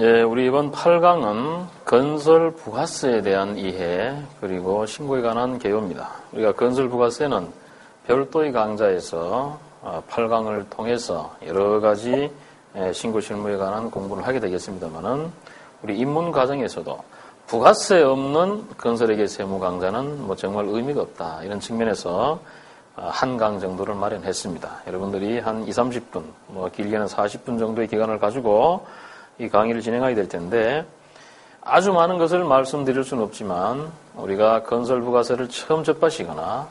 예, 우리 이번 8강은 건설 부가세에 대한 이해 그리고 신고에 관한 개요입니다. 우리가 건설 부가세는 별도의 강좌에서 8강을 통해서 여러 가지 신고 실무에 관한 공부를 하게 되겠습니다만은 우리 입문 과정에서도 부가세 없는 건설회계 세무 강좌는 정말 의미가 없다. 이런 측면에서 한 강 정도를 마련했습니다. 여러분들이 한 20, 30분, 길게는 40분 정도의 기간을 가지고 이 강의를 진행하게 될 텐데 아주 많은 것을 말씀드릴 수는 없지만 우리가 건설 부가세를 처음 접하시거나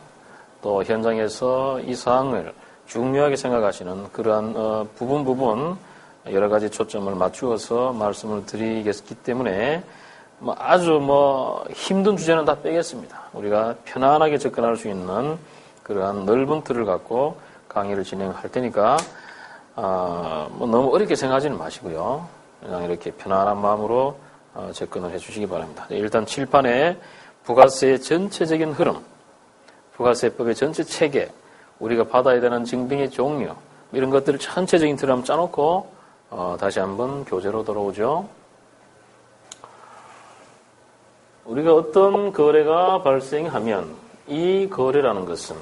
또 현장에서 이 사항을 중요하게 생각하시는 그러한 부분 여러 가지 초점을 맞추어서 말씀을 드리겠기 때문에 아주 힘든 주제는 다 빼겠습니다. 우리가 편안하게 접근할 수 있는 그러한 넓은 틀을 갖고 강의를 진행할 테니까 너무 어렵게 생각하지는 마시고요. 그냥 이렇게 편안한 마음으로 접근을 해주시기 바랍니다. 일단 칠판에 부가세의 전체적인 흐름, 부가세법의 전체 체계, 우리가 받아야 되는 증빙의 종류 이런 것들을 전체적인 틀을 한번 짜놓고 다시 한번 교재로 돌아오죠. 우리가 어떤 거래가 발생하면 이 거래라는 것은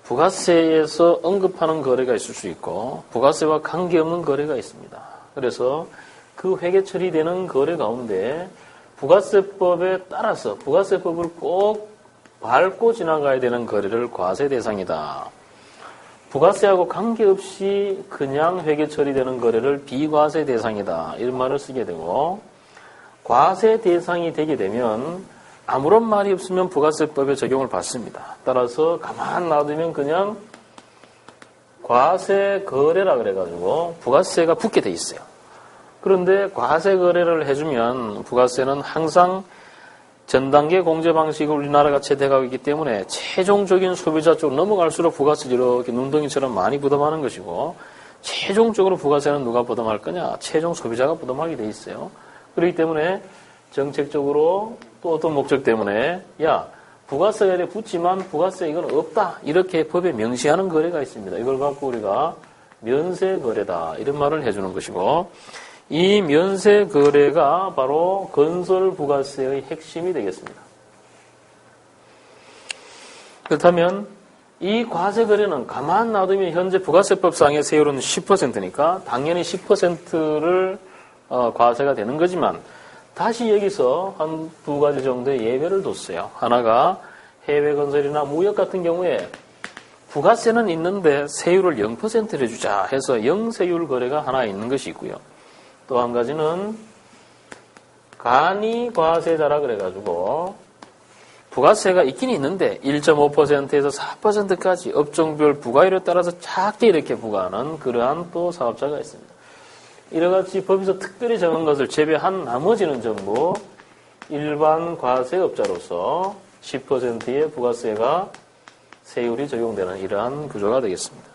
부가세에서 언급하는 거래가 있을 수 있고 부가세와 관계없는 거래가 있습니다. 그래서 그 회계 처리되는 거래 가운데 부가세법에 따라서 부가세법을 꼭 밟고 지나가야 되는 거래를 과세 대상이다. 부가세하고 관계없이 그냥 회계 처리되는 거래를 비과세 대상이다. 이런 말을 쓰게 되고 과세 대상이 되게 되면 아무런 말이 없으면 부가세법에 적용을 받습니다. 따라서 가만 놔두면 그냥 과세 거래라 그래가지고 부가세가 붙게 돼 있어요. 그런데 과세 거래를 해주면 부가세는 항상 전 단계 공제 방식을 우리나라가 채택하고 있기 때문에 최종적인 소비자 쪽으로 넘어갈수록 부가세를 이렇게 눈덩이처럼 많이 부담하는 것이고 최종적으로 부가세는 누가 부담할 거냐? 최종 소비자가 부담하게 돼 있어요. 그렇기 때문에 정책적으로 또 어떤 목적 때문에 부가세가 이렇게 붙지만 부가세 이건 없다. 이렇게 법에 명시하는 거래가 있습니다. 이걸 갖고 우리가 면세 거래다. 이런 말을 해주는 것이고 이 면세 거래가 바로 건설 부가세의 핵심이 되겠습니다. 그렇다면 이 과세 거래는 가만 놔두면 현재 부가세법상의 세율은 10%니까 당연히 10%를 과세가 되는 거지만 다시 여기서 한 두 가지 정도의 예외를 뒀어요. 하나가 해외 건설이나 무역 같은 경우에 부가세는 있는데 세율을 0%를 해주자 해서 0세율 거래가 하나 있는 것이 있고요. 또 한 가지는 간이과세자라 그래가지고 부가세가 있긴 있는데 1.5%에서 4%까지 업종별 부가율에 따라서 작게 이렇게 부과하는 그러한 또 사업자가 있습니다. 이러같이 법에서 특별히 정한 것을 제외한 나머지는 전부 일반 과세업자로서 10%의 부가세가 세율이 적용되는 이러한 구조가 되겠습니다.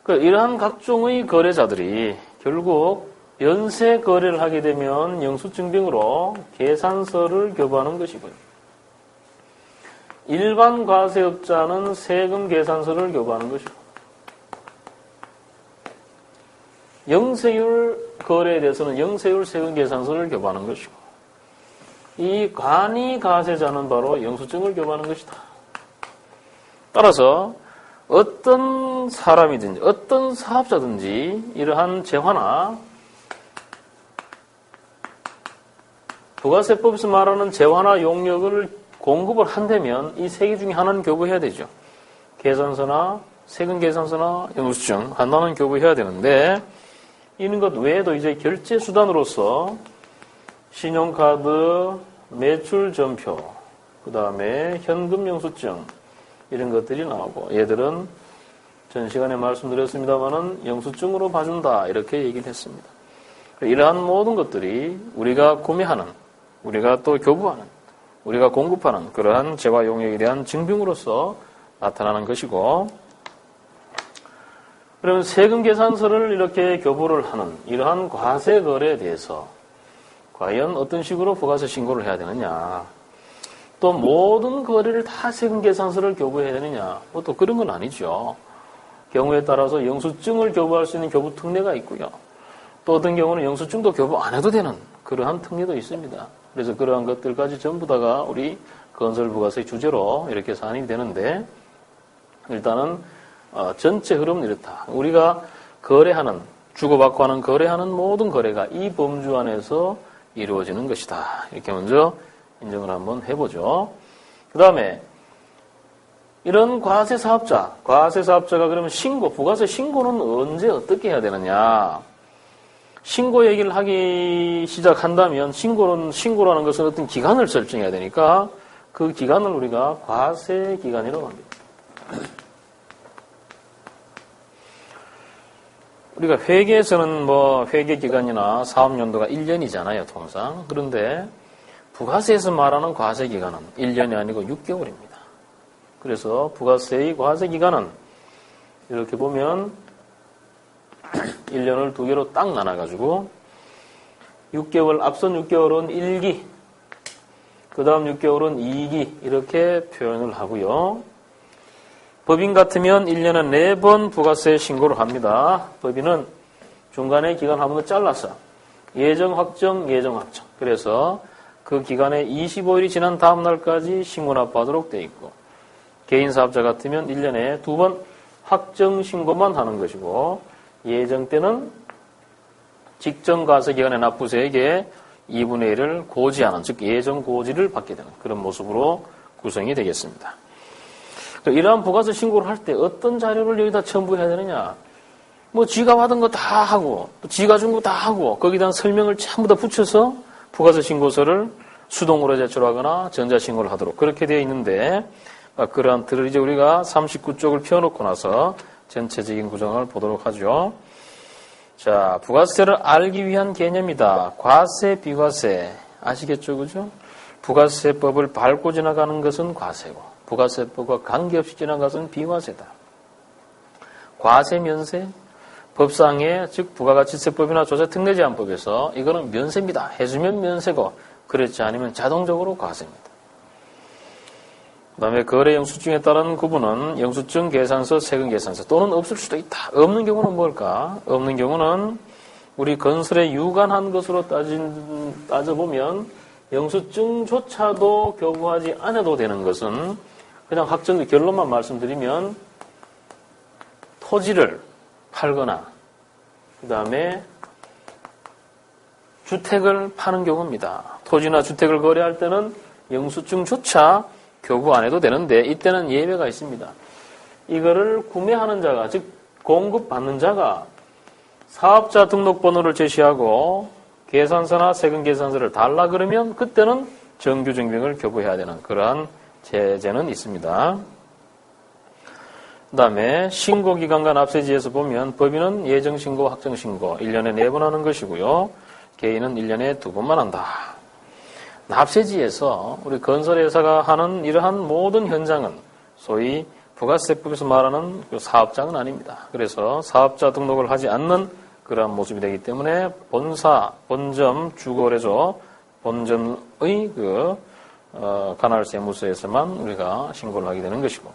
이러한 각종의 거래자들이 결국 면세 거래를 하게 되면 영수증빙으로 계산서를 교부하는 것이고요. 일반 과세업자는 세금 계산서를 교부하는 것이고 영세율 거래에 대해서는 영세율 세금 계산서를 교부하는 것이고 이 간이 과세자는 바로 영수증을 교부하는 것이다. 따라서 어떤 사람이든지 어떤 사업자든지 이러한 재화나 부가세법에서 말하는 재화나 용역을 공급을 한다면 이 세 개 중에 하나는 교부해야 되죠. 계산서나 세금 계산서나 영수증 하나는 교부해야 되는데 이런 것 외에도 이제 결제 수단으로서 신용카드, 매출전표, 그 다음에 현금 영수증 이런 것들이 나오고 얘들은 전 시간에 말씀드렸습니다마는 영수증으로 봐준다 이렇게 얘기를 했습니다. 이러한 모든 것들이 우리가 구매하는, 우리가 또 교부하는, 우리가 공급하는 그러한 재화 용역에 대한 증빙으로서 나타나는 것이고 그러면 세금 계산서를 이렇게 교부를 하는 이러한 과세 거래에 대해서 과연 어떤 식으로 부가세 신고를 해야 되느냐 또 모든 거래를 다 세금 계산서를 교부해야 되느냐 또 그런 건 아니죠. 경우에 따라서 영수증을 교부할 수 있는 교부 특례가 있고요. 또 어떤 경우는 영수증도 교부 안 해도 되는 그러한 특례도 있습니다. 그래서 그러한 것들까지 전부 다가 우리 건설부가세의 주제로 이렇게 사안이 되는데, 일단은 전체 흐름은 이렇다. 우리가 거래하는, 주고받고 하는 거래하는 모든 거래가 이 범주 안에서 이루어지는 것이다. 이렇게 먼저 인정을 한번 해보죠. 그 다음에 이런 과세사업자가 그러면 부가세 신고는 언제 어떻게 해야 되느냐. 신고 얘기를 하기 시작한다면 신고라는 것은 어떤 기간을 설정해야 되니까 그 기간을 우리가 과세기간이라고 합니다. 우리가 회계에서는 회계기간이나 사업연도가 1년이잖아요, 통상. 그런데 부가세에서 말하는 과세기간은 1년이 아니고 6개월입니다. 그래서 부가세의 과세기간은 이렇게 보면 1년을 2개로 딱 나눠가지고 6개월, 앞선 6개월은 1기, 그 다음 6개월은 2기 이렇게 표현을 하고요. 법인 같으면 1년에 4번 부가세 신고를 합니다. 법인은 중간에 기간 한 번 더 잘라서 예정 확정. 그래서 그 기간에 25일이 지난 다음 날까지 신고 납부하도록 되어 있고, 개인사업자 같으면 1년에 2번 확정 신고만 하는 것이고, 예정 때는 직전 과세기간의 납부세액의 2분의 1을 고지하는, 즉 예정 고지를 받게 되는 그런 모습으로 구성이 되겠습니다. 이러한 부가세 신고를 할 때 어떤 자료를 여기다 첨부해야 되느냐. 지가 받은 거 다 하고, 또 지가 준 거 다 하고, 거기에 대한 설명을 전부 다 붙여서 부가세 신고서를 수동으로 제출하거나 전자신고를 하도록 그렇게 되어 있는데, 그러한 틀을 이제 우리가 39쪽을 펴놓고 나서 전체적인 구성을 보도록 하죠. 자, 부가세를 알기 위한 개념이다. 과세, 비과세. 아시겠죠? 그죠? 부가세법을 밟고 지나가는 것은 과세고, 부가세법과 관계없이 지나간 것은 비과세다. 과세 면세, 법상에 즉 부가가치세법이나 조세특례제한법에서 이거는 면세입니다. 해주면 면세고 그렇지 않으면 자동적으로 과세입니다. 그 다음에 거래 영수증에 따른 구분은 영수증 계산서, 세금 계산서 또는 없을 수도 있다. 없는 경우는 뭘까? 없는 경우는 우리 건설에 유관한 것으로 따져보면 영수증조차도 교부하지 않아도 되는 것은 그냥 확정된 결론만 말씀드리면 토지를 팔거나 그 다음에 주택을 파는 경우입니다. 토지나 주택을 거래할 때는 영수증조차 교부 안 해도 되는데 이때는 예외가 있습니다. 이거를 구매하는 자가, 즉 공급받는 자가 사업자 등록번호를 제시하고 계산서나 세금 계산서를 달라 그러면 그때는 정규증빙을 교부해야 되는 그러한 제재는 있습니다. 그 다음에 신고기간과 납세지에서 보면 법인은 예정신고, 확정신고 1년에 4번 하는 것이고요. 개인은 1년에 2번만 한다. 납세지에서 우리 건설회사가 하는 이러한 모든 현장은 소위 부가세법에서 말하는 그 사업장은 아닙니다. 그래서 사업자 등록을 하지 않는 그러한 모습이 되기 때문에 본점, 주거래소, 본점의 관할세무서에서만 우리가 신고를 하게 되는 것이고,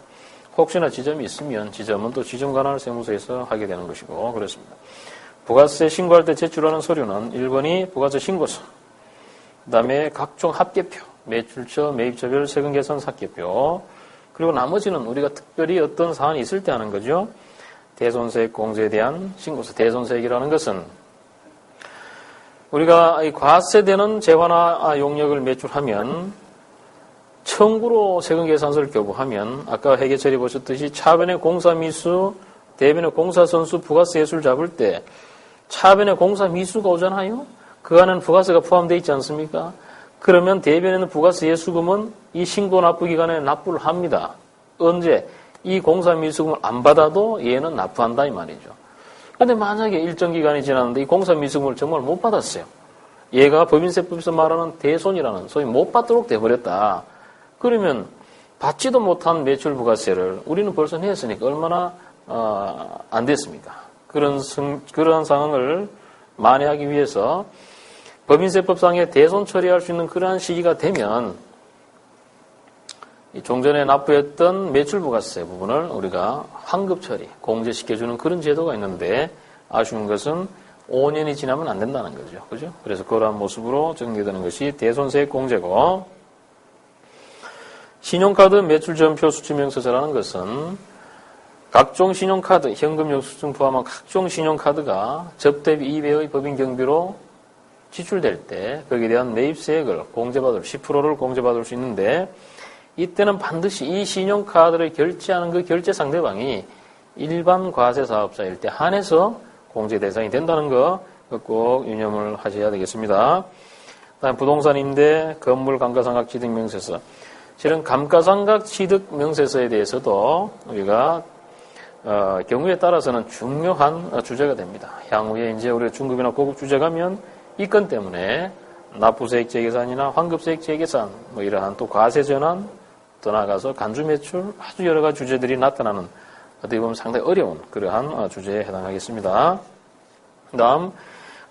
혹시나 지점이 있으면 지점은 또 지점 관할세무서에서 하게 되는 것이고 그렇습니다. 부가세 신고할 때 제출하는 서류는 1번이 부가세 신고서, 그 다음에 각종 합계표, 매출처, 매입처별, 세금계산 삭개표, 그리고 나머지는 우리가 특별히 어떤 사안이 있을 때 하는 거죠. 대손세액 공제에 대한 신고서. 대손세액이라는 것은 우리가 이 과세되는 재화나 용역을 매출하면 청구로 세금계산서를 교부하면 아까 회계처리 보셨듯이 차변의 공사미수, 대변의 공사선수, 부가세 예수를 잡을 때 차변의 공사미수가 오잖아요. 그 안에는 부가세가 포함되어 있지 않습니까? 그러면 대변에는 부가세 예수금은 이 신고 납부 기간에 납부를 합니다. 언제? 이 공사미수금을 안 받아도 얘는 납부한다 이 말이죠. 그런데 만약에 일정 기간이 지났는데 이 공사미수금을 정말 못 받았어요. 얘가 법인세법에서 말하는 대손이라는 소위 못 받도록 돼버렸다. 그러면 받지도 못한 매출 부가세를 우리는 벌써 냈으니까 얼마나 안 됐습니까? 그런 상황을 만회하기 위해서 법인세법상에 대손 처리할 수 있는 그러한 시기가 되면 종전에 납부했던 매출부가세 부분을 우리가 환급 처리, 공제시켜주는 그런 제도가 있는데 아쉬운 것은 5년이 지나면 안 된다는 거죠. 그죠? 그래서 그러한 모습으로 정리되는 것이 대손세액 공제고, 신용카드 매출전표 수치명세서라는 것은 각종 신용카드, 현금 영수증 포함한 각종 신용카드가 접대비 2배의 법인 경비로 지출될 때 거기에 대한 매입세액을 공제받을 10%를 공제받을 수 있는데, 이때는 반드시 이 신용카드를 결제하는 그 결제 상대방이 일반 과세 사업자일 때 한해서 공제 대상이 된다는 거 꼭 유념을 하셔야 되겠습니다. 다음 부동산 임대, 건물 감가상각 취득 명세서. 실은 감가상각 취득 명세서에 대해서도 우리가 경우에 따라서는 중요한 주제가 됩니다. 향후에 이제 우리가 중급이나 고급 주제 가면 이 건 때문에 납부세액 재계산이나 환급세액 재계산, 뭐 이러한 또 과세 전환, 더 나아가서 간주 매출, 아주 여러 가지 주제들이 나타나는 어떻게 보면 상당히 어려운 그러한 주제에 해당하겠습니다. 다음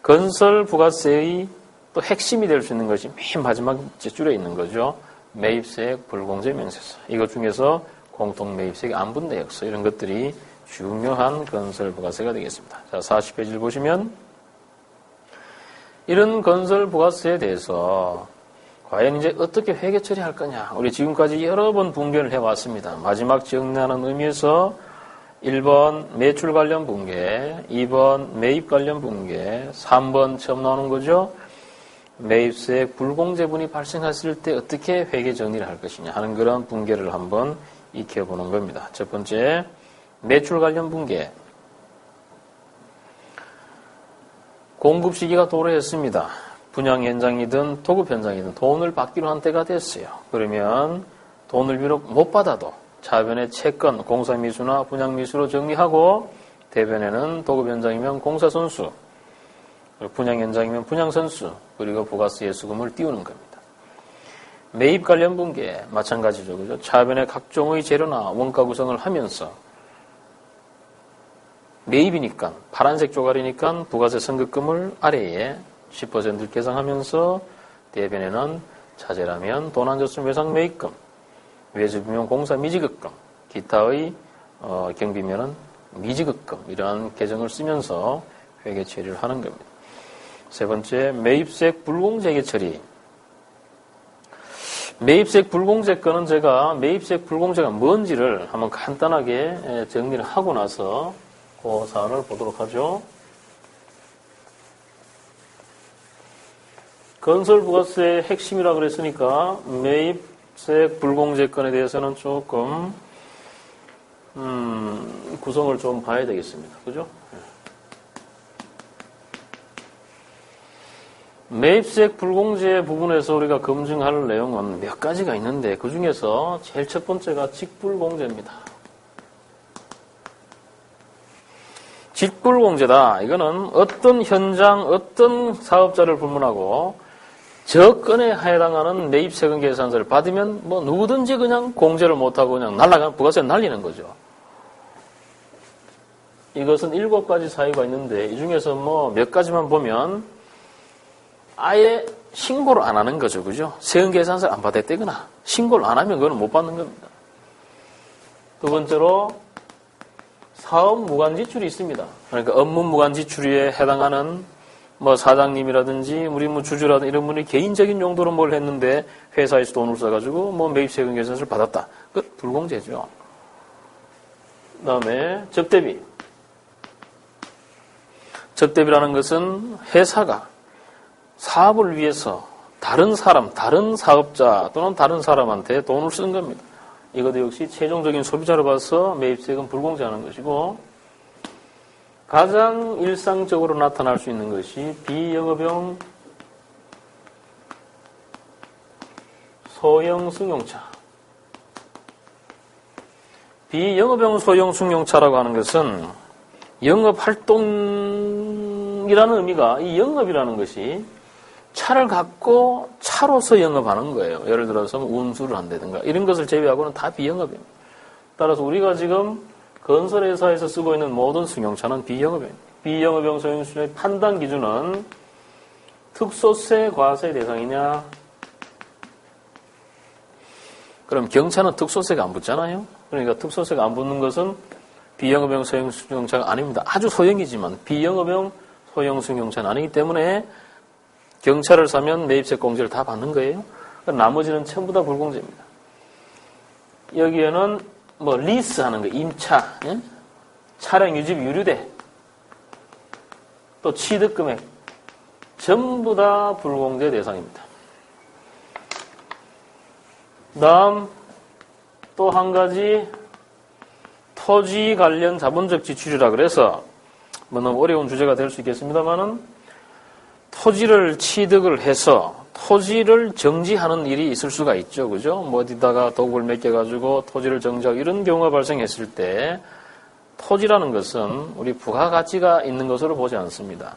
건설 부가세의 또 핵심이 될 수 있는 것이 맨 마지막 줄에 있는 거죠. 매입세액 불공제 명세서. 이것 중에서 공통 매입세액 안분 내역서 이런 것들이 중요한 건설 부가세가 되겠습니다. 자, 40페이지를 보시면 이런 건설 부가세에 대해서 과연 이제 어떻게 회계 처리할 거냐. 우리 지금까지 여러 번 분개를 해왔습니다. 마지막 정리하는 의미에서 1번 매출 관련 분개, 2번 매입 관련 분개, 3번 처음 나오는 거죠. 매입세액 불공제분이 발생했을 때 어떻게 회계 정리를 할 것이냐 하는 그런 분개를 한번 익혀보는 겁니다. 첫 번째, 매출 관련 분개. 공급 시기가 도래했습니다. 분양 현장이든 토급 현장이든 돈을 받기로 한 때가 됐어요. 그러면 돈을 비록 못 받아도 차변에 채권, 공사미수나 분양미수로 정리하고 대변에는 토급 현장이면 공사선수, 분양 현장이면 분양선수, 그리고 부가세 예수금을 띄우는 겁니다. 매입 관련 분계 마찬가지죠. 그죠? 차변에 각종의 재료나 원가 구성을 하면서 매입이니까 파란색 조각이니까 부가세 선급금을 아래에 10%를 계상하면서 대변에는 차재라면 돈 안 줬으면 외상 매입금, 외주비면 공사 미지급금, 기타의 경비면은 미지급금 이러한 계정을 쓰면서 회계 처리를 하는 겁니다. 세 번째, 매입세액 불공제 처리. 매입세액 불공제 건은 제가 매입세액 불공제가 뭔지를 한번 간단하게 정리를 하고 나서 그 사안을 보도록 하죠. 건설부가세의 핵심이라고 그랬으니까 매입세액 불공제 건에 대해서는 조금 구성을 좀 봐야 되겠습니다. 그죠? 매입세액 불공제 부분에서 우리가 검증할 내용은 몇 가지가 있는데 그 중에서 제일 첫 번째가 직불공제입니다. 직불공제다. 이거는 어떤 현장, 어떤 사업자를 불문하고 저 건에 해당하는 매입세금 계산서를 받으면 뭐 누구든지 그냥 공제를 못하고 그냥 날라가는 부가세 날리는 거죠. 이것은 7가지 사유가 있는데 이 중에서 뭐 몇 가지만 보면 아예 신고를 안 하는 거죠. 그죠? 세금 계산서를 안 받았다거나 신고를 안 하면 그거는 못 받는 겁니다. 두 번째로 사업 무관 지출이 있습니다. 그러니까 업무 무관 지출에 해당하는 뭐 사장님이라든지 우리 뭐 주주라든지 이런 분이 개인적인 용도로 뭘 했는데 회사에서 돈을 써가지고 뭐 매입세금 계산서를 받았다. 그 불공제죠. 그 다음에 접대비. 접대비라는 것은 회사가 사업을 위해서 다른 사람, 다른 사업자 또는 다른 사람한테 돈을 쓰는 겁니다. 이것도 역시 최종적인 소비자로 봐서 매입세금 불공제하는 것이고 가장 일상적으로 나타날 수 있는 것이 비영업용 소형 승용차. 비영업용 소형 승용차라고 하는 것은 영업활동이라는 의미가 이 영업이라는 것이 차를 갖고 차로서 영업하는 거예요. 예를 들어서 운수를 한다든가 이런 것을 제외하고는 다 비영업입니다. 따라서 우리가 지금 건설회사에서 쓰고 있는 모든 승용차는 비영업입니다. 비영업용 소형차의 판단 기준은 특소세 과세 대상이냐? 그럼 경차는 특소세가 안 붙잖아요. 그러니까 특소세가 안 붙는 것은 비영업용 소형 승용차가 아닙니다. 아주 소형이지만 비영업용 소형 승용차는 아니기 때문에 경차를 사면 매입세 공제를 다 받는 거예요. 나머지는 전부 다 불공제입니다. 여기에는 뭐 리스하는 거, 임차, 예? 차량 유지비 유류대, 또 취득금액 전부 다 불공제 대상입니다. 다음 또 한 가지 토지 관련 자본적 지출이라 그래서 뭐 너무 어려운 주제가 될 수 있겠습니다만은 토지를 취득을 해서 토지를 정지하는 일이 있을 수가 있죠. 그죠? 뭐 어디다가 도구를 맡겨가지고 토지를 정지하고 이런 경우가 발생했을 때 토지라는 것은 우리 부가가치가 있는 것으로 보지 않습니다.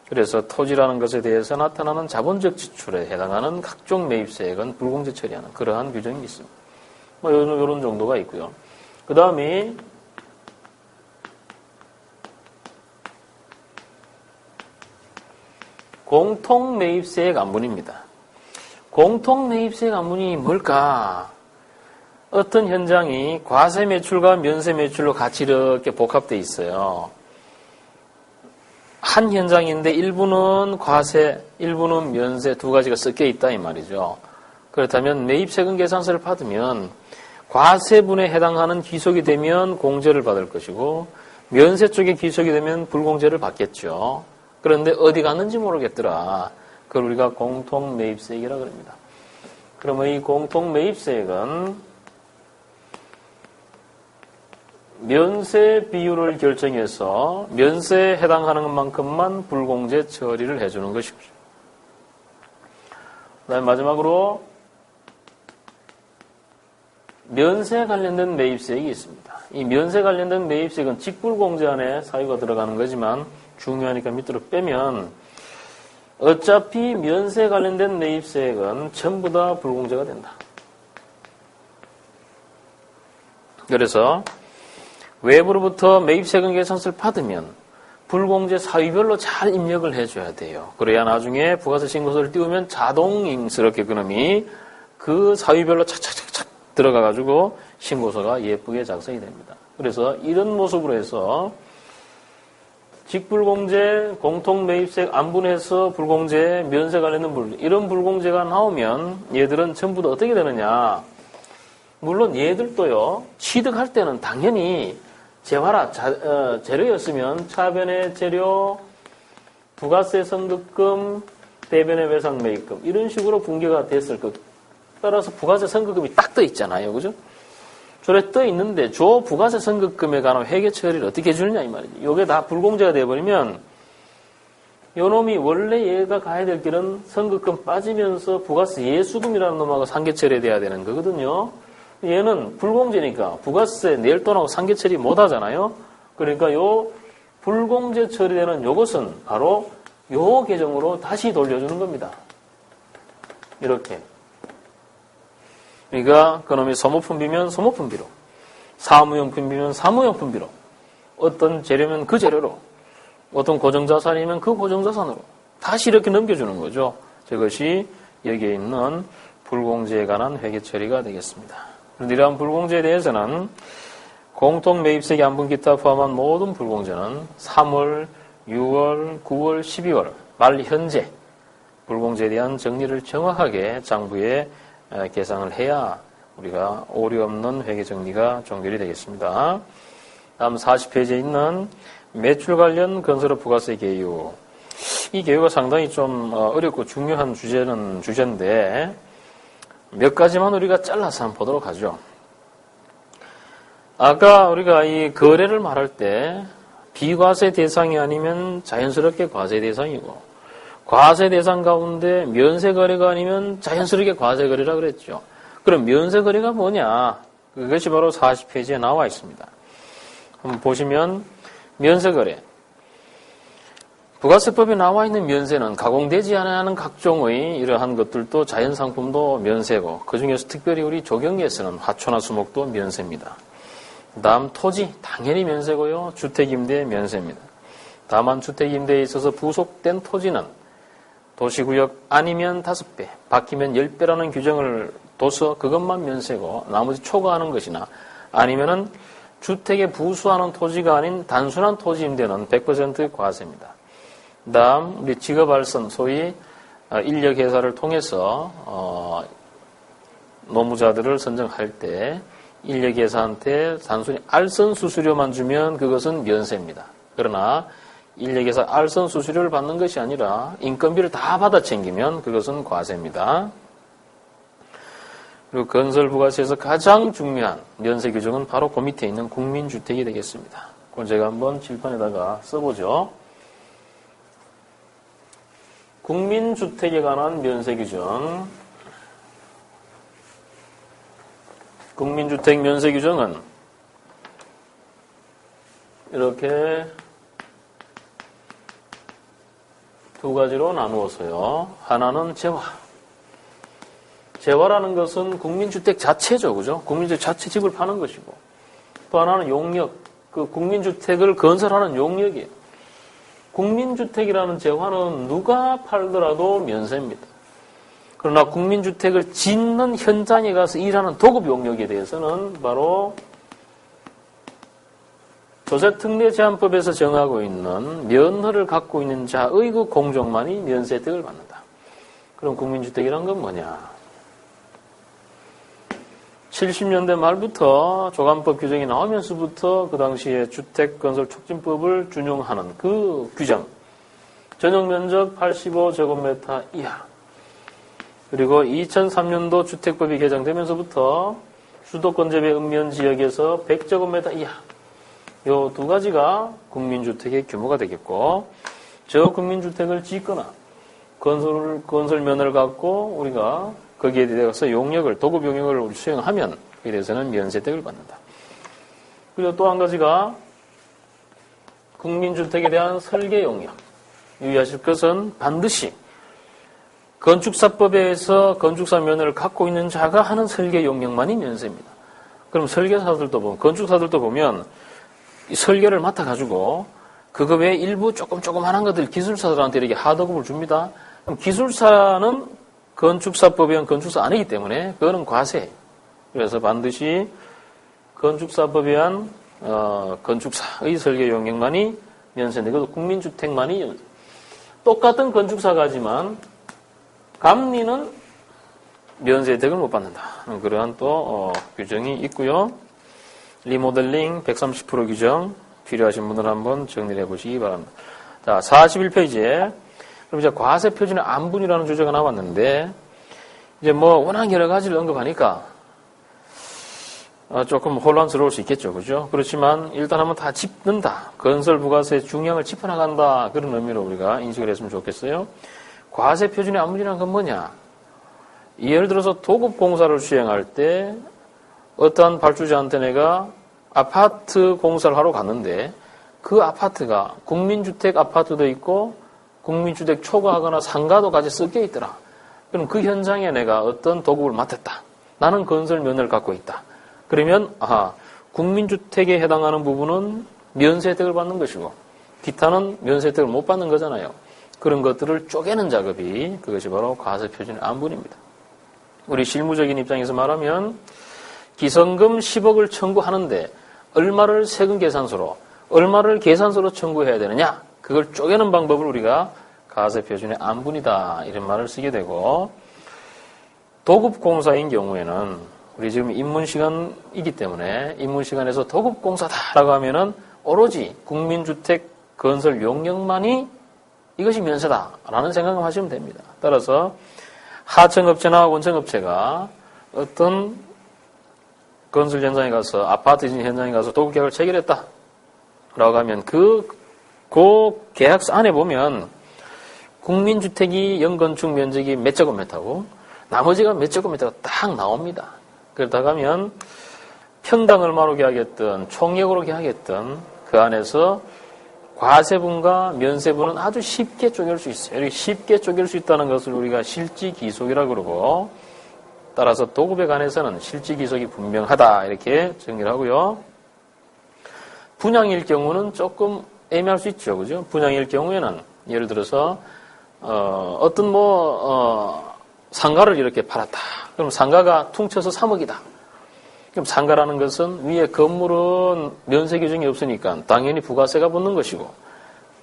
그래서 토지라는 것에 대해서 나타나는 자본적 지출에 해당하는 각종 매입세액은 불공제 처리하는 그러한 규정이 있습니다. 뭐 이런 정도가 있고요. 그 다음이 공통매입세액 안분입니다. 공통매입세액 안분이 뭘까? 어떤 현장이 과세 매출과 면세 매출로 같이 이렇게 복합되어 있어요. 한 현장인데 일부는 과세, 일부는 면세 두 가지가 섞여 있다 이 말이죠. 그렇다면 매입세금 계산서를 받으면 과세분에 해당하는 기속이 되면 공제를 받을 것이고 면세 쪽에 기속이 되면 불공제를 받겠죠. 그런데 어디 갔는지 모르겠더라. 그걸 우리가 공통매입세액이라고 합니다. 그러면 이 공통매입세액은 면세 비율을 결정해서 면세에 해당하는 것만큼만 불공제 처리를 해주는 것이죠. 그 다음에 마지막으로 면세 관련된 매입세액이 있습니다. 이 면세 관련된 매입세액은 직불공제 안에 사유가 들어가는 거지만 중요하니까 밑으로 빼면 어차피 면세 관련된 매입세액은 전부 다 불공제가 된다. 그래서 외부로부터 매입세금 계산서를 받으면 불공제 사유별로 잘 입력을 해줘야 돼요. 그래야 나중에 부가세 신고서를 띄우면 자동스럽게 그놈이 그 사유별로 착착착착 들어가가지고 신고서가 예쁘게 작성이 됩니다. 그래서 이런 모습으로 해서 직불공제, 공통매입세액 안분해서 불공제, 면세 관련된 이런 불공제가 나오면 얘들은 전부 다 어떻게 되느냐. 물론 얘들도요. 취득할 때는 당연히 재화라 재료였으면 차변의 재료, 부가세 선급금, 대변의 배상 매입금 이런 식으로 분개가 됐을 것. 따라서 부가세 선급금이 딱 떠 있잖아요. 그죠? 저래 떠 있는데 저 부가세 선급금에 관한 회계 처리를 어떻게 해주느냐 이 말이지. 이게 다 불공제가 돼버리면 요놈이 원래 얘가 가야 될 길은 선급금 빠지면서 부가세 예수금이라는 놈하고 상계 처리돼야 되는 거거든요. 얘는 불공제니까 부가세 낼 돈하고 상계 처리 못 하잖아요. 그러니까 요 불공제 처리되는 요것은 바로 요 계정으로 다시 돌려주는 겁니다. 이렇게. 그러니까 그놈이 소모품비면 소모품비로, 사무용품비면 사무용품비로, 어떤 재료면 그 재료로, 어떤 고정자산이면 그 고정자산으로 다시 이렇게 넘겨주는 거죠. 저것이 여기에 있는 불공제에 관한 회계 처리가 되겠습니다. 그런데 이러한 불공제에 대해서는 공통매입세액 안분 기타 포함한 모든 불공제는 3월, 6월, 9월, 12월 말 현재 불공제에 대한 정리를 정확하게 장부에 계상을 해야 우리가 오류 없는 회계 정리가 종결이 되겠습니다. 다음 40페이지에 있는 매출 관련 건설업 부가세 개요. 이 개요가 상당히 좀 어렵고 중요한 주제인데 몇 가지만 우리가 잘라서 한번 보도록 하죠. 아까 우리가 이 거래를 말할 때 비과세 대상이 아니면 자연스럽게 과세 대상이고 과세 대상 가운데 면세 거래가 아니면 자연스럽게 과세 거래라 그랬죠. 그럼 면세 거래가 뭐냐? 그것이 바로 40페이지에 나와 있습니다. 한번 보시면 면세 거래. 부가세법에 나와 있는 면세는 가공되지 않은 각종의 이러한 것들도 자연상품도 면세고 그중에서 특별히 우리 조경예에서는 화초나 수목도 면세입니다. 다음 토지 당연히 면세고요. 주택임대 면세입니다. 다만 주택임대에 있어서 부속된 토지는 도시구역 아니면 5배, 바뀌면 10배라는 규정을 둬서 그것만 면세고 나머지 초과하는 것이나 아니면은 주택에 부수하는 토지가 아닌 단순한 토지 임대는 100% 과세입니다. 다음 우리 직업알선 소위 인력회사를 통해서 노무자들을 선정할 때 인력회사한테 단순히 알선 수수료만 주면 그것은 면세입니다. 그러나 인력회사 알선 수수료를 받는 것이 아니라 인건비를 다 받아 챙기면 그것은 과세입니다. 그리고 건설부가세에서 가장 중요한 면세 규정은 바로 그 밑에 있는 국민주택이 되겠습니다. 그건 제가 한번 칠판에다가 써보죠. 국민주택에 관한 면세 규정. 국민주택 면세 규정은 이렇게 두 가지로 나누어서요. 하나는 재화. 재화라는 것은 국민주택 자체죠. 그죠? 국민주택 자체 집을 파는 것이고. 또 하나는 용역. 그 국민주택을 건설하는 용역이에요. 국민주택이라는 재화는 누가 팔더라도 면세입니다. 그러나 국민주택을 짓는 현장에 가서 일하는 도급 용역에 대해서는 바로 조세특례제한법에서 정하고 있는 면허를 갖고 있는 자의 그 공종만이 면세 혜택을 받는다. 그럼 국민주택이란 건 뭐냐? 70년대 말부터 조간법 규정이 나오면서부터 그 당시에 주택건설촉진법을 준용하는 그 규정. 전용면적 85제곱미터 이하. 그리고 2003년도 주택법이 개정되면서부터 수도권 제외 읍면 지역에서 100제곱미터 이하. 요 두 가지가 국민주택의 규모가 되겠고, 저 국민주택을 짓거나 건설 면허를 갖고 우리가 거기에 대해서 용역을, 도급 용역을 수행하면 그에 대해서는 면세 혜택을 받는다. 그리고 또 한 가지가 국민주택에 대한 설계 용역. 유의하실 것은 반드시 건축사법에서 건축사 면허를 갖고 있는 자가 하는 설계 용역만이 면세입니다. 그럼 설계사들도 보면, 건축사들도 보면 이 설계를 맡아가지고 그거 외에 일부 조그만한 것들 기술사들한테 이렇게 하도급을 줍니다. 그럼 기술사는 건축사법에 의한 건축사 아니기 때문에 그거는 과세예요. 그래서 반드시 건축사법에 의한 건축사의 설계 용역만이 면세인데 그것도 국민주택만이 똑같은 건축사가지만 감리는 면세 혜택을 못 받는다. 그러한 또 규정이 있고요. 리모델링 130% 규정 필요하신 분들은 한번 정리를 해보시기 바랍니다. 자, 41페이지에 그럼 이제 과세 표준의 안분이라는 주제가 나왔는데 이제 뭐 워낙 여러 가지를 언급하니까 조금 혼란스러울 수 있겠죠, 그죠? 그렇지만 일단 한번 다 짚는다. 건설 부가세의 중량을 짚어나간다. 그런 의미로 우리가 인식을 했으면 좋겠어요. 과세 표준의 안분이라는 건 뭐냐? 예를 들어서 도급 공사를 수행할 때 어떠한 발주자한테 내가 아파트 공사를 하러 갔는데 그 아파트가 국민주택 아파트도 있고 국민주택 초과하거나 상가도 같이 섞여 있더라. 그럼 그 현장에 내가 어떤 도급을 맡았다. 나는 건설 면허를 갖고 있다. 그러면 국민주택에 해당하는 부분은 면세 혜택을 받는 것이고 기타는 면세 혜택을 못 받는 거잖아요. 그런 것들을 쪼개는 작업이 그것이 바로 과세 표준의 안분입니다. 우리 실무적인 입장에서 말하면 기성금 10억을 청구하는데 얼마를 세금 계산서로 얼마를 계산서로 청구해야 되느냐? 그걸 쪼개는 방법을 우리가 과세 표준의 안분이다 이런 말을 쓰게 되고 도급공사인 경우에는 우리 지금 입문시간이기 때문에 입문시간에서 도급공사다라고 하면은 오로지 국민주택 건설 용역만이 이것이 면세다라는 생각을 하시면 됩니다. 따라서 하청업체나 원청업체가 어떤 건설 현장에 가서 아파트 현장에 가서 도급계약을 체결했다라고 하면 그 계약서 안에 보면 국민주택이 연건축 면적이 몇 제곱미터고 나머지가 몇 제곱미터가 딱 나옵니다. 그러다가 하면 평당 얼마로 계약했든 총액으로 계약했든 그 안에서 과세분과 면세분은 아주 쉽게 쪼갤 수 있어요. 이렇게 쉽게 쪼갤 수 있다는 것을 우리가 실지기속이라고 그러고 따라서 도급에 관해서는 실지기속이 분명하다 이렇게 정리를 하고요. 분양일 경우는 조금 애매할 수 있죠. 그죠? 분양일 경우에는 예를 들어서 어떤 상가를 이렇게 팔았다. 그럼 상가가 퉁쳐서 3억이다. 그럼 상가라는 것은 위에 건물은 면세 규정이 없으니까 당연히 부가세가 붙는 것이고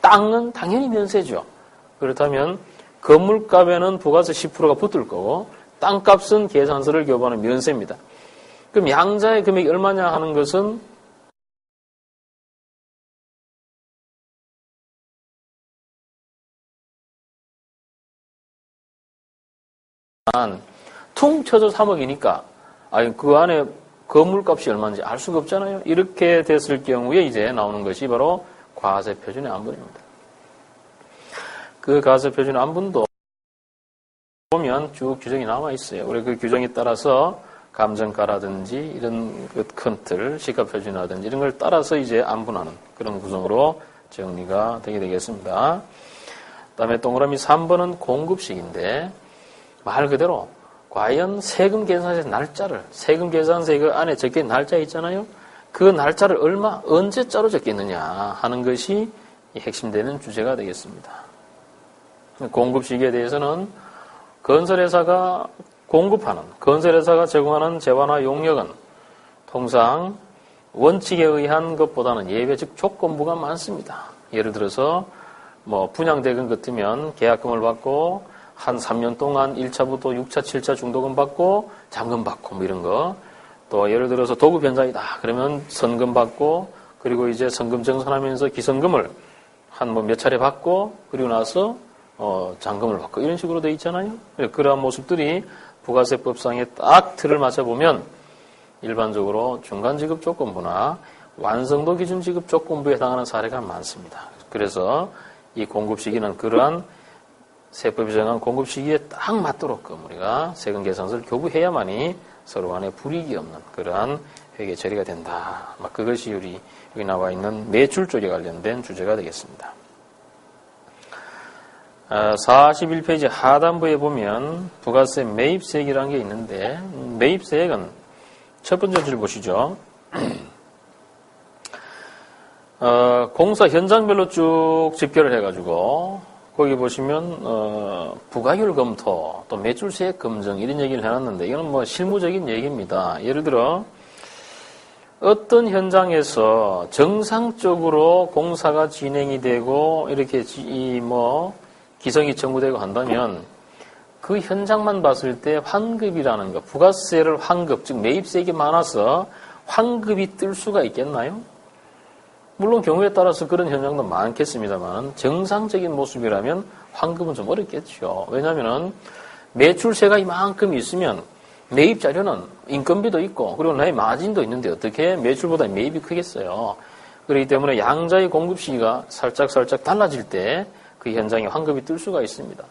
땅은 당연히 면세죠. 그렇다면 건물값에는 부가세 10%가 붙을 거고 땅값은 계산서를 교부하는 면세입니다. 그럼 양자의 금액이 얼마냐 하는 것은 퉁 쳐서 3억이니까 그 안에 건물값이 얼마인지 알 수가 없잖아요. 이렇게 됐을 경우에 이제 나오는 것이 바로 과세표준의 안분입니다. 그 과세표준의 안분도 보면 쭉 규정이 남아 있어요. 우리 그 규정에 따라서 감정가라든지 이런 큰 틀, 시가표준이라든지 이런 걸 따라서 이제 안분하는 그런 구성으로 정리가 되게 되겠습니다. 그다음에 동그라미 3번은 공급식인데 말 그대로 과연 세금 계산서의 날짜를 세금 계산서에 그 안에 적혀있는 날짜 있잖아요. 그 날짜를 언제자로 적겠느냐 하는 것이 핵심되는 주제가 되겠습니다. 공급시기에 대해서는 건설회사가 공급하는, 건설회사가 제공하는 재화나 용역은 통상 원칙에 의한 것보다는 예외, 즉 조건부가 많습니다. 예를 들어서 분양대금 같으면 계약금을 받고 한 3년 동안 1차부터 6차, 7차 중도금 받고 잔금 받고 이런 거. 또 예를 들어서 도급 현장이다. 그러면 선금 받고 그리고 이제 선금 정산하면서 기선금을 한 몇 차례 받고 그리고 나서 잔금을 받고 이런 식으로 돼 있잖아요. 그러한 모습들이 부가세법상에 딱 틀을 맞춰보면 일반적으로 중간지급조건부나 완성도 기준지급조건부에 해당하는 사례가 많습니다. 그래서 이 공급시기는 그러한 세법이 정한 공급시기에 딱 맞도록 우리가 세금 계산서를 교부해야만이 서로 간에 불이익이 없는 그러한 회계 처리가 된다. 그것이 우리 여기 나와 있는 매출 쪽에 관련된 주제가 되겠습니다. 41페이지 하단부에 보면 부가세 매입세액이라는 게 있는데 매입세액은 첫 번째 줄 보시죠. 공사 현장별로 쭉 집계를 해가지고 거기 보시면 부가율 검토 또 매출세액 검증 이런 얘기를 해놨는데 이거는 실무적인 얘기입니다. 예를 들어 어떤 현장에서 정상적으로 공사가 진행이 되고 이렇게 기성이 청구되고 한다면 그 현장만 봤을 때 환급이라는 것, 부가세를 환급, 즉 매입세액이 많아서 환급이 뜰 수가 있겠나요? 물론 경우에 따라서 그런 현장도 많겠습니다만 정상적인 모습이라면 환급은 좀 어렵겠죠. 왜냐하면 매출세가 이만큼 있으면 매입 자료는 인건비도 있고 그리고 나의 마진도 있는데 어떻게 매출보다 매입이 크겠어요. 그렇기 때문에 양자의 공급 시기가 살짝 달라질 때 그 현장에 환급이 뜰 수가 있습니다.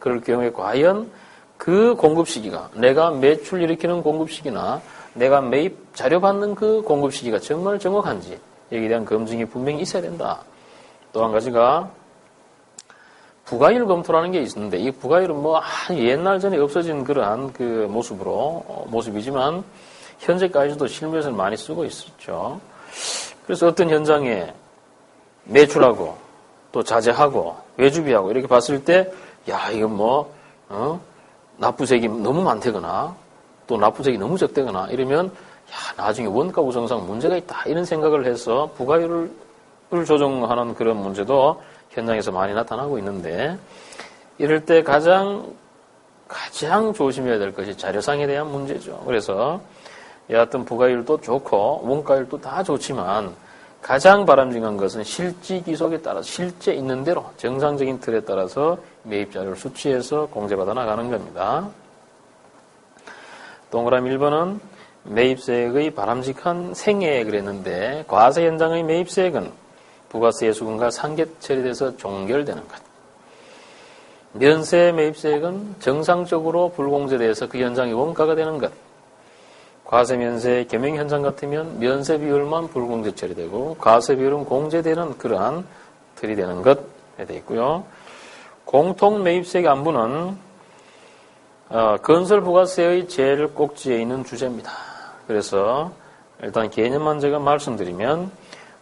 그럴 경우에 과연 그 공급 시기가 내가 매출 일으키는 공급 시기나 내가 매입 자료 받는 그 공급 시기가 정말 정확한지 여기에 대한 검증이 분명히 있어야 된다. 또 한 가지가 부가율 검토라는 게 있는데 이 부가율은 옛날 전에 없어진 그러한 그 모습이지만 현재까지도 실무에서는 많이 쓰고 있었죠. 그래서 어떤 현장에 매출하고 또 자재하고 외주비하고 이렇게 봤을 때 이거 납부세액이 너무 많다거나 또 납부세액이 너무 적다거나 이러면 나중에 원가 구성상 문제가 있다 이런 생각을 해서 부가율을 조정하는 그런 문제도 현장에서 많이 나타나고 있는데 이럴 때 가장 조심해야 될 것이 자료상에 대한 문제죠. 그래서 여하튼 부가율도 좋고 원가율도 다 좋지만 가장 바람직한 것은 실지 기속에 따라서 실제 있는 대로 정상적인 틀에 따라서 매입 자료를 수취해서 공제받아 나가는 겁니다. 동그라미 1번은 매입세액의 바람직한 생애 그랬는데 과세 현장의 매입세액은 부가세 예수금과 상계 처리돼서 종결되는 것. 면세 매입세액은 정상적으로 불공제돼서 그 현장의 원가가 되는 것. 과세 면세 겸용 현장 같으면 면세 비율만 불공제 처리되고 과세 비율은 공제되는 그러한 틀이 되는 것에 되어 있고요. 공통 매입세액 안분은 건설 부가세의 제일 꼭지에 있는 주제입니다. 그래서 일단 개념만 제가 말씀드리면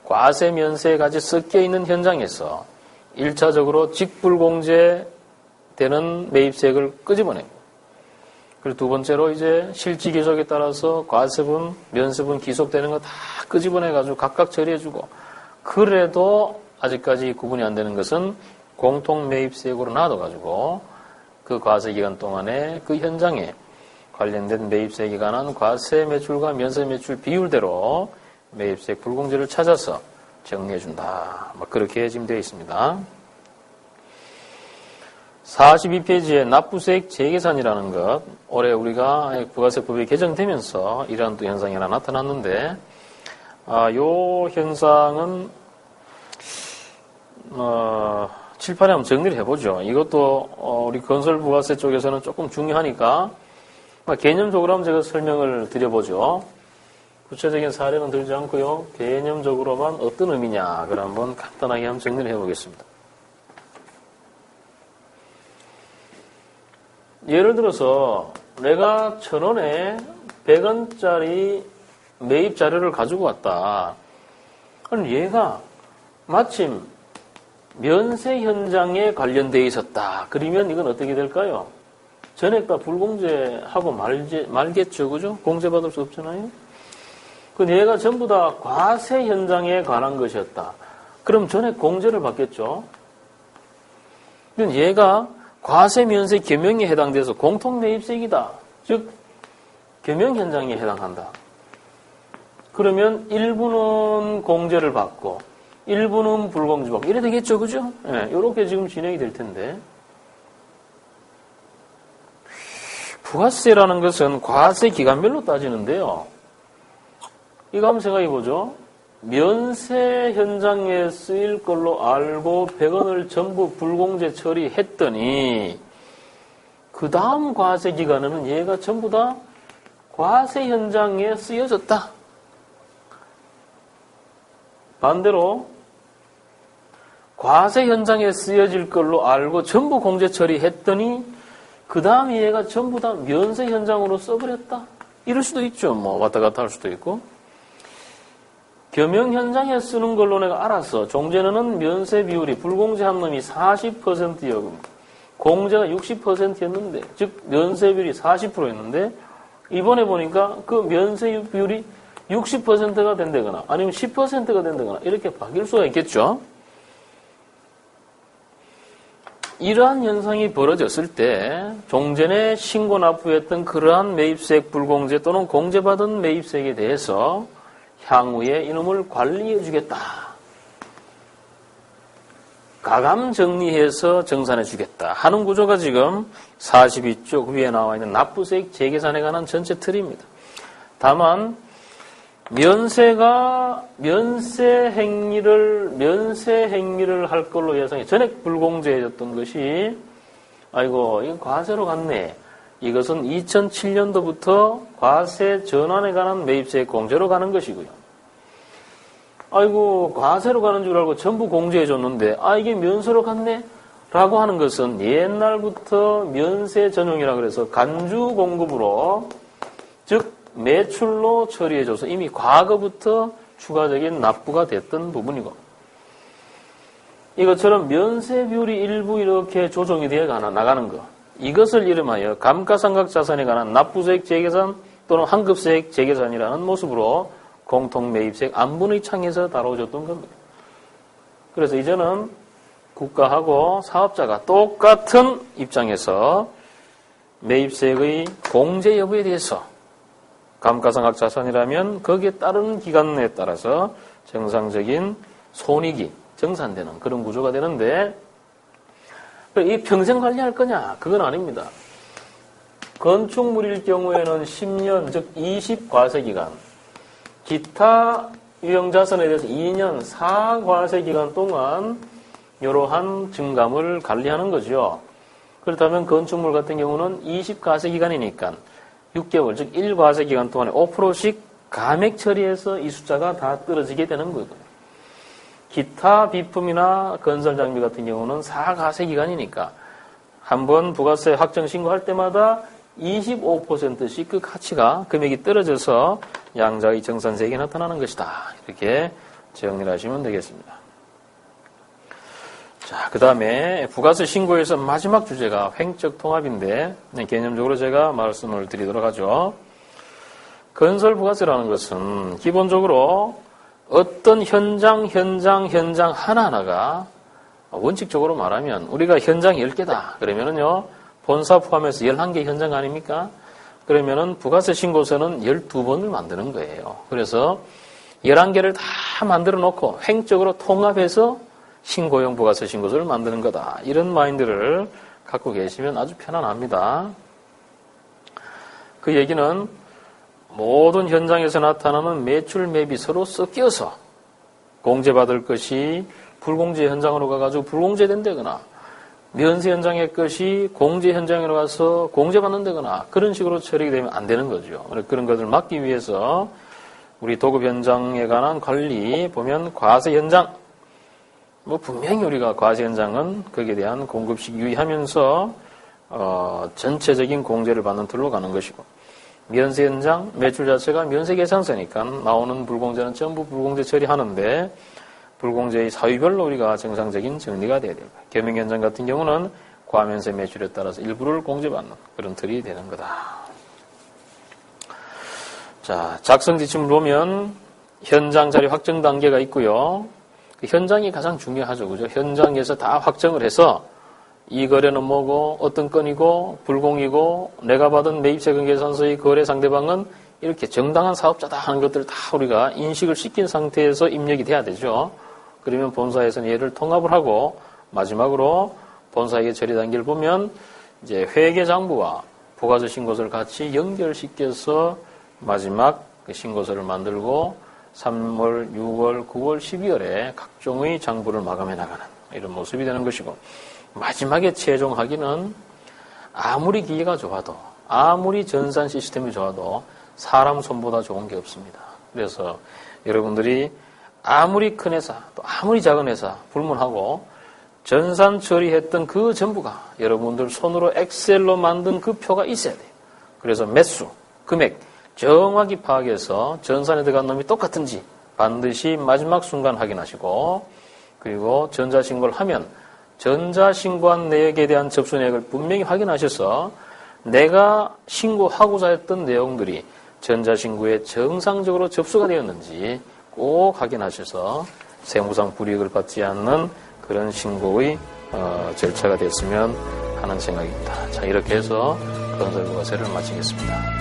과세 면세에 같이 섞여 있는 현장에서 1차적으로 직불공제되는 매입세액을 끄집어내고 그리고 두 번째로 이제 실지 기속에 따라서 과세분, 면세분 기속되는 거 다 끄집어내가지고 각각 처리해주고 그래도 아직까지 구분이 안 되는 것은 공통 매입세액으로 놔둬가지고 그 과세 기간 동안에 그 현장에 관련된 매입세액이 관한 과세 매출과 면세 매출 비율대로 매입세액 불공제를 찾아서 정리해준다. 그렇게 지금 되어 있습니다. 42페이지에 납부세액 재계산이라는 것, 올해 우리가 부가세법이 개정되면서 이러한 또 현상이 하나 나타났는데, 요 현상은 칠판에 한번 정리를 해보죠. 이것도 우리 건설부가세 쪽에서는 조금 중요하니까 개념적으로 한번 제가 설명을 드려보죠. 구체적인 사례는 들지 않고요. 개념적으로만 어떤 의미냐, 그걸 한번 간단하게 한번 정리를 해보겠습니다. 예를 들어서 내가 1,000원에 100원짜리 매입 자료를 가지고 왔다. 그럼 얘가 마침 면세 현장에 관련되어 있었다. 그러면 이건 어떻게 될까요? 전액 다 불공제하고 말겠죠. 그죠? 공제받을 수 없잖아요. 그 얘가 전부 다 과세 현장에 관한 것이었다. 그럼 전액 공제를 받겠죠. 그럼 얘가 과세 면세 겸용에 해당돼서 공통 매입세액이다. 즉 겸용 현장에 해당한다. 그러면 일부는 공제를 받고 일부는 불공제 받고 이래 되겠죠. 그죠? 예, 이렇게 지금 진행이 될 텐데, 부가세라는 것은 과세 기간별로 따지는데요. 이거 한번 생각해 보죠. 면세 현장에 쓰일 걸로 알고 100원을 전부 불공제 처리했더니 그 다음 과세 기간에는 얘가 전부 다 과세 현장에 쓰여졌다. 반대로 과세 현장에 쓰여질 걸로 알고 전부 공제 처리했더니 그 다음에 얘가 전부 다 면세 현장으로 써버렸다. 이럴 수도 있죠. 왔다 갔다 할 수도 있고. 겸용 현장에 쓰는 걸로 내가 알았어. 종전에는 면세 비율이 불공제한 놈이 40%였고 공제가 60%였는데, 즉 면세 비율이 40%였는데 이번에 보니까 그 면세 비율이 60%가 된다거나 아니면 10%가 된다거나 이렇게 바뀔 수가 있겠죠. 이러한 현상이 벌어졌을 때 종전에 신고 납부했던 그러한 매입세액 불공제 또는 공제받은 매입세액에 대해서 향후에 이놈을 관리해 주겠다. 가감 정리해서 정산해 주겠다 하는 구조가 지금 42쪽 위에 나와 있는 납부세액 재계산에 관한 전체 틀입니다. 다만 면세가 면세 행위를 할 걸로 예상해 전액 불공제해줬던 것이 아이고 이건 과세로 갔네. 이것은 2007년도부터 과세 전환에 관한 매입세액 공제로 가는 것이고요. 아이고 과세로 가는 줄 알고 전부 공제해줬는데 이게 면세로 갔네? 라고 하는 것은 옛날부터 면세 전용이라 그래서 간주 공급으로, 즉 매출로 처리해줘서 이미 과거부터 추가적인 납부가 됐던 부분이고, 이것처럼 면세 비율이 일부 이렇게 조정이 되어 나가는 것, 이것을 이름하여 감가상각자산에 관한 납부세액 재계산 또는 환급세액 재계산이라는 모습으로 공통매입세액 안분의 창에서 다뤄졌던 겁니다. 그래서 이제는 국가하고 사업자가 똑같은 입장에서 매입세액의 공제 여부에 대해서 감가상각자산이라면 거기에 따르는 기간에 따라서 정상적인 손익이 정산되는 그런 구조가 되는데, 이 평생 관리할 거냐? 그건 아닙니다. 건축물일 경우에는 10년, 즉 20과세기간, 기타 유형자산에 대해서 2년 4과세기간 동안 이러한 증감을 관리하는 거죠. 그렇다면 건축물 같은 경우는 20과세기간이니까 6개월, 즉 1과세기간 동안에 5%씩 감액 처리해서 이 숫자가 다 떨어지게 되는 거거든요. 기타 비품이나 건설 장비 같은 경우는 4과세기간이니까 한번 부가세 확정 신고할 때마다 25%씩 그 가치가 금액이 떨어져서 양자의 정산세액이 나타나는 것이다. 이렇게 정리를 하시면 되겠습니다. 자, 그 다음에 부가세 신고에서 마지막 주제가 횡적 통합인데 개념적으로 제가 말씀을 드리도록 하죠. 건설 부가세라는 것은 기본적으로 어떤 현장 하나하나가 원칙적으로 말하면 우리가 현장 10개다. 그러면은요, 본사 포함해서 11개 현장 아닙니까? 그러면은 부가세 신고서는 12번을 만드는 거예요. 그래서 11개를 다 만들어 놓고 횡적으로 통합해서 신고용 부가세 신고서를 만드는 거다. 이런 마인드를 갖고 계시면 아주 편안합니다. 그 얘기는 모든 현장에서 나타나는 매출 매입이 서로 섞여서 공제받을 것이 불공제 현장으로 가가지고 불공제된다거나 면세 현장의 것이 공제 현장으로 가서 공제받는다거나 그런 식으로 처리가 되면 안 되는 거죠. 그런 것을 막기 위해서 우리 도급 현장에 관한 관리 보면 과세 현장, 분명히 우리가 과세 현장은 거기에 대한 공급식 유의하면서 전체적인 공제를 받는 틀로 가는 것이고, 면세 현장 매출 자체가 면세 계산서니까 나오는 불공제는 전부 불공제 처리하는데 불공제의 사유별로 우리가 정상적인 정리가 돼야 돼요. 겸용 현장 같은 경우는 과면세 매출에 따라서 일부를 공제받는 그런 틀이 되는 거다. 자, 작성 지침을 보면 현장 자리 확정 단계가 있고요. 그 현장이 가장 중요하죠. 그죠? 현장에서 다 확정을 해서 이 거래는 뭐고 어떤 건이고 불공이고 내가 받은 매입세금 계산서의 거래 상대방은 이렇게 정당한 사업자다 하는 것들을 다 우리가 인식을 시킨 상태에서 입력이 돼야 되죠. 그러면 본사에서는 얘를 통합을 하고 마지막으로 본사에게 처리 단계를 보면 이제 회계장부와 부가세 신고서를 같이 연결시켜서 마지막 그 신고서를 만들고 3월, 6월, 9월, 12월에 각종의 장부를 마감해 나가는 이런 모습이 되는 것이고, 마지막에 최종 확인은 아무리 기계가 좋아도 아무리 전산 시스템이 좋아도 사람 손보다 좋은 게 없습니다. 그래서 여러분들이 아무리 큰 회사 또 아무리 작은 회사 불문하고 전산 처리했던 그 전부가 여러분들 손으로 엑셀로 만든 그 표가 있어야 돼요. 그래서 매수, 금액 정확히 파악해서 전산에 들어간 놈이 똑같은지 반드시 마지막 순간 확인하시고, 그리고 전자신고를 하면 전자신고한 내역에 대한 접수 내역을 분명히 확인하셔서 내가 신고하고자 했던 내용들이 전자신고에 정상적으로 접수가 되었는지 꼭 확인하셔서 세무상 불이익을 받지 않는 그런 신고의 절차가 됐으면 하는 생각입니다. 자, 이렇게 해서 건설부가세를 마치겠습니다.